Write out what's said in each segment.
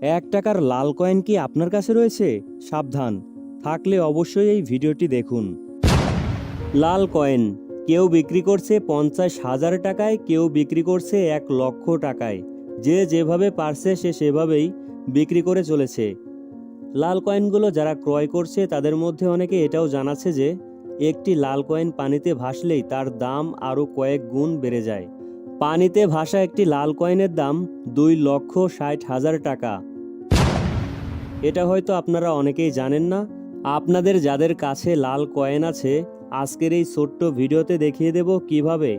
1 টাকার লাল কয়েন কি আপনার কাছে রয়েছে? সাবধান, থাকলে অবশ্যই এই ভিডিওটি দেখুন। লাল কয়েন কেউ বিক্রি করছে 50,000 টাকায়, কেউ বিক্রি করছে 1,00,000 টাকায়। যে যেভাবে পারছে সে সেভাবেই বিক্রি করে চলেছে। লাল কয়েনগুলো যারা ক্রয় করছে তাদের মধ্যে অনেকে এটাও জানাচ্ছে যে একটি লাল কয়েন পানিতে ভাসলেই তার দাম আরও কয়েক গুণ বেড়ে যায়। পানিতে ভাসা একটি লাল কয়েনের দাম 2,60,000 টাকা। এটা হয়তো আপনারা অনেকেই জানেন না। আপনাদের যাদের কাছে লাল কয়েন আছে, আজকের এই ছোট্ট ভিডিওতে দেখিয়ে দেব কিভাবে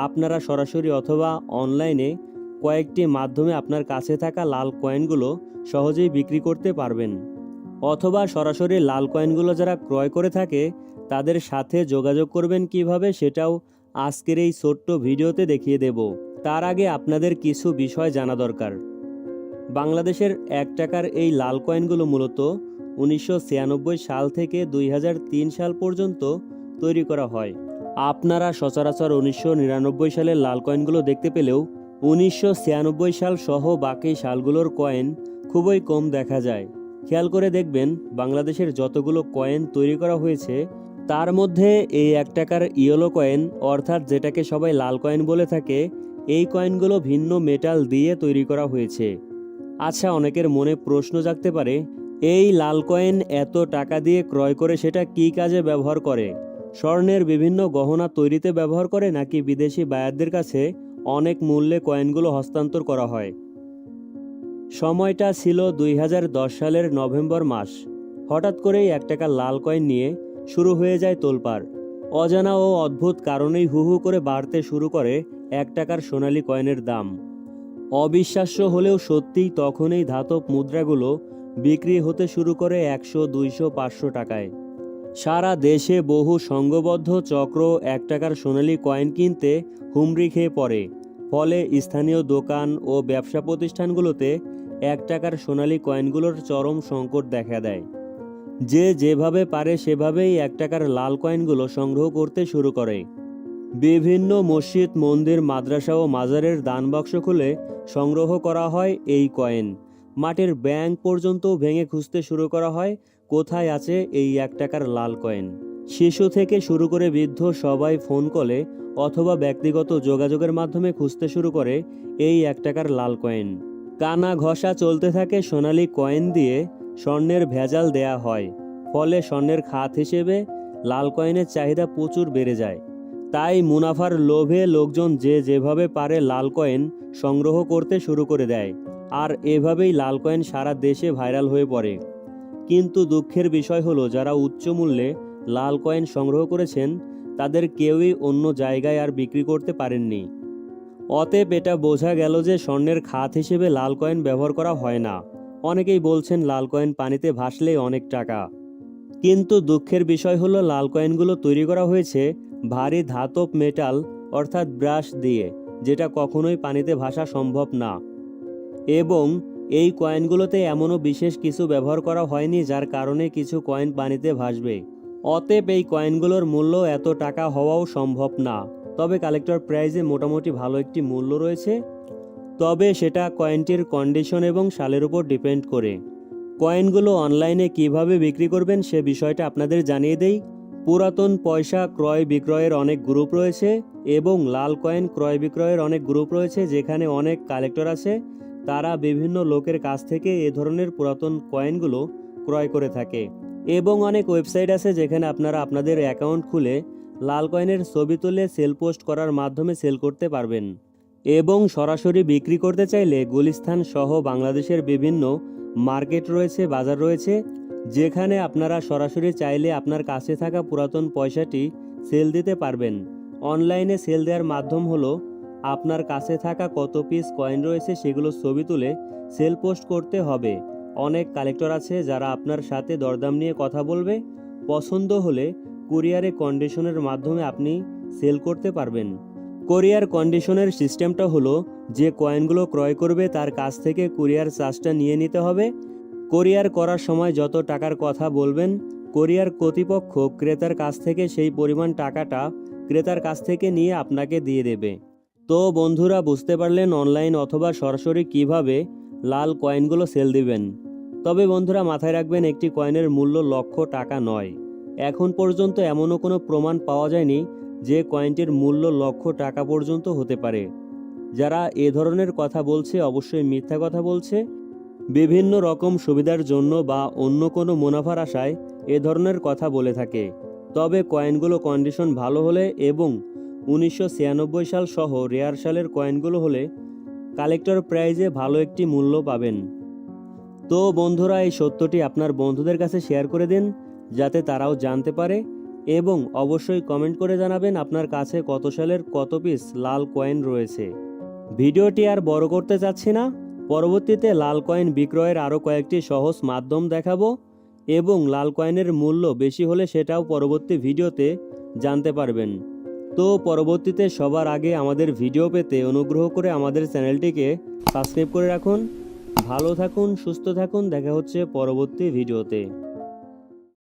আপনারা সরাসরি অথবা অনলাইনে কয়েকটি মাধ্যমে আপনার কাছে থাকা লাল কয়েনগুলো সহজেই বিক্রি করতে পারবেন। অথবা সরাসরি লাল কয়েনগুলো যারা ক্রয় করে থাকে তাদের সাথে যোগাযোগ করবেন কিভাবে, সেটাও আজকের এই ছোট্ট ভিডিওতে দেখিয়ে দেব। তার আগে আপনাদের কিছু বিষয় জানা দরকার। বাংলাদেশের 1 টাকার এই লাল কয়েনগুলো মূলত 1996 সাল থেকে 2003 সাল পর্যন্ত তৈরি করা হয়। আপনারা সচরাচর 1999 সালের লাল কয়েনগুলো দেখতে পেলেও 1996 সাল সহ বাকি সালগুলোর কয়েন খুবই কম দেখা যায়। খেয়াল করে দেখবেন বাংলাদেশের যতগুলো কয়েন তৈরি করা হয়েছে তার মধ্যে এই 1 টাকার ইয়েলো কয়েন, অর্থাৎ যেটাকে সবাই লাল কয়েন বলে থাকে, এই কয়েনগুলো ভিন্ন মেটাল দিয়ে তৈরি করা হয়েছে। আচ্ছা, অনেকের মনে প্রশ্ন জাগতে পারে, এই লাল কয়েন এত টাকা দিয়ে ক্রয় করে সেটা কী কাজে ব্যবহার করে? স্বর্ণের বিভিন্ন গহনা তৈরিতে ব্যবহার করে, নাকি বিদেশি বায়ারদের কাছে অনেক মূল্যে কয়েনগুলো হস্তান্তর করা হয়? সময়টা ছিল 2010 সালের নভেম্বর মাস। হঠাৎ করেই 1 টাকার লাল কয়েন নিয়ে শুরু হয়ে যায় তোলপাড়। অজানা ও অদ্ভুত কারণেই হু হু করে বাড়তে শুরু করে 1 টাকার সোনালী কয়েনের দাম। অবিশ্বাস্য হলেও সত্যিই তখন এই ধাতব মুদ্রাগুলো বিক্রি হতে শুরু করে 100, 200, 500 টাকায়। সারা দেশে বহু সংঘবদ্ধ চক্র 1 টাকার সোনালী কয়েন কিনতে হুমড়ি খেয়ে পড়ে। ফলে স্থানীয় দোকান ও ব্যবসা প্রতিষ্ঠানগুলোতে 1 টাকার সোনালী কয়েনগুলোর চরম সংকট দেখা দেয়। যে যেভাবে পারে সেভাবেই 1 টাকার লাল কয়েনগুলো সংগ্রহ করতে শুরু করে। বিভিন্ন মসজিদ, মন্দির, মাদ্রাসা ও মাজারের দানবাক্স খুলে সংগ্রহ করা হয় এই কয়েন। মাটির ব্যাংক পর্যন্ত ভেঙে খুঁজতে শুরু করা হয় কোথায় আছে এই 1 টাকার লাল কয়েন। শিশু থেকে শুরু করে বৃদ্ধ সবাই ফোন কলে অথবা ব্যক্তিগত যোগাযোগের মাধ্যমে খুঁজতে শুরু করে এই 1 টাকার লাল কয়েন। কানা ঘষা চলতে থাকে সোনালী কয়েন দিয়ে। স্বর্ণের ভেজাল দেয়া হয়, ফলে স্বর্ণের খাত হিসেবে লাল কয়েনের চাহিদা প্রচুর বেড়ে যায়। তাই মুনাফার লোভে লোকজন যে যেভাবে পারে লাল কয়েন সংগ্রহ করতে শুরু করে দেয়, আর এভাবেই লাল কয়েন সারা দেশে ভাইরাল হয়ে পড়ে। কিন্তু দুঃখের বিষয় হলো, যারা উচ্চ মূল্যে লাল কয়েন সংগ্রহ করেছেন তাদের কেউই অন্য জায়গায় আর বিক্রি করতে পারেননি। অতএব এটা বোঝা গেল যে স্বর্ণের খাত হিসেবে লাল কয়েন ব্যবহার করা হয় না। অনেকেই বলছেন লাল কয়েন পানিতে ভাসলেই অনেক টাকা। কিন্তু দুঃখের বিষয় হলো, লাল কয়েনগুলো তৈরি করা হয়েছে ভারী ধাতব মেটাল অর্থাৎ ব্রাশ দিয়ে, যেটা কখনোই পানিতে ভাসা সম্ভব না। এবং এই কয়েনগুলোতে এমনও বিশেষ কিছু ব্যবহার করা হয়নি যার কারণে কিছু কয়েন পানিতে ভাসবে। অতএব এই কয়েনগুলোর মূল্য এত টাকা হওয়াও সম্ভব না। তবে কালেক্টর প্রাইজে মোটামুটি ভালো একটি মূল্য রয়েছে। তবে সেটা কয়েনটির কন্ডিশন এবং সালের উপর ডিপেন্ড করে। কয়েনগুলো অনলাইনে কিভাবে বিক্রি করবেন সে বিষয়টা আপনাদের জানিয়ে দেই। পুরাতন পয়সা ক্রয় বিক্রয়ের অনেক গ্রুপ রয়েছে এবং লাল কয়েন ক্রয় বিক্রয়ের অনেক গ্রুপ রয়েছে, যেখানে অনেক কালেক্টর আছে। তারা বিভিন্ন লোকের কাছ থেকে এ ধরনের পুরাতন কয়েনগুলো ক্রয় করে থাকে। এবং অনেক ওয়েবসাইট আছে যেখানে আপনারা আপনাদের অ্যাকাউন্ট খুলে লাল কয়েনের ছবি তুলে সেল পোস্ট করার মাধ্যমে সেল করতে পারবেন। এবং সরাসরি বিক্রি করতে চাইলে গুলিস্তান সহ বাংলাদেশের বিভিন্ন মার্কেট রয়েছে, বাজার রয়েছে, যেখানে আপনারা সরাসরি চাইলে আপনার কাছে থাকা পুরাতন পয়সাটি সেল দিতে পারবেন। অনলাইনে সেল দেওয়ার মাধ্যম হলো আপনার কাছে থাকা কত পিস কয়েন রয়েছে সেগুলো ছবি তুলে সেল পোস্ট করতে হবে। অনেক কালেক্টর আছে যারা আপনার সাথে দরদাম নিয়ে কথা বলবে। পছন্দ হলে কুরিয়ারে কন্ডিশনের মাধ্যমে আপনি সেল করতে পারবেন। কোরিয়ার কন্ডিশনের সিস্টেমটা হলো, যে কয়েনগুলো ক্রয় করবে তার কাছ থেকে কুরিয়ার চার্জটা নিয়ে নিতে হবে। কোরিয়ার করার সময় যত টাকার কথা বলবেন, কোরিয়ার কর্তৃপক্ষ ক্রেতার কাছ থেকে সেই পরিমাণ টাকাটা ক্রেতার কাছ থেকে নিয়ে আপনাকে দিয়ে দেবে। তো বন্ধুরা, বুঝতে পারলেন অনলাইন অথবা সরাসরি কিভাবে লাল কয়েনগুলো সেল দিবেন। তবে বন্ধুরা মাথায় রাখবেন, একটি কয়েনের মূল্য লক্ষ টাকা নয়। এখন পর্যন্ত এমনও কোনো প্রমাণ পাওয়া যায়নি যে কয়েনটির মূল্য লক্ষ টাকা পর্যন্ত হতে পারে। যারা এ ধরনের কথা বলছে অবশ্যই মিথ্যা কথা বলছে। বিভিন্ন রকম সুবিধার জন্য বা অন্য কোনো মুনাফার আশায় এ ধরনের কথা বলে থাকে। তবে কয়েনগুলো কন্ডিশন ভালো হলে এবং 1996 সাল সহ রেয়ার সালের কয়েনগুলো হলে কালেক্টর প্রাইজে ভালো একটি মূল্য পাবেন। তো বন্ধুরা, এই সত্যটি আপনার বন্ধুদের কাছে শেয়ার করে দিন যাতে তারাও জানতে পারে, এবং অবশ্যই কমেন্ট করে জানাবেন আপনার কাছে কত সালের কত পিস লাল কয়েন রয়েছে। ভিডিওটি আর বড় করতে চাচ্ছি না, পরবর্তীতে লাল কয়েন বিক্রয়ের আরও কয়েকটি সহজ মাধ্যম দেখাবো এবং লাল কয়েনের মূল্য বেশি হলে সেটাও পরবর্তী ভিডিওতে জানতে পারবেন। তো পরবর্তীতে সবার আগে আমাদের ভিডিও পেতে অনুগ্রহ করে আমাদের চ্যানেলটিকে সাবস্ক্রাইব করে রাখুন। ভালো থাকুন, সুস্থ থাকুন, দেখা হচ্ছে পরবর্তী ভিডিওতে।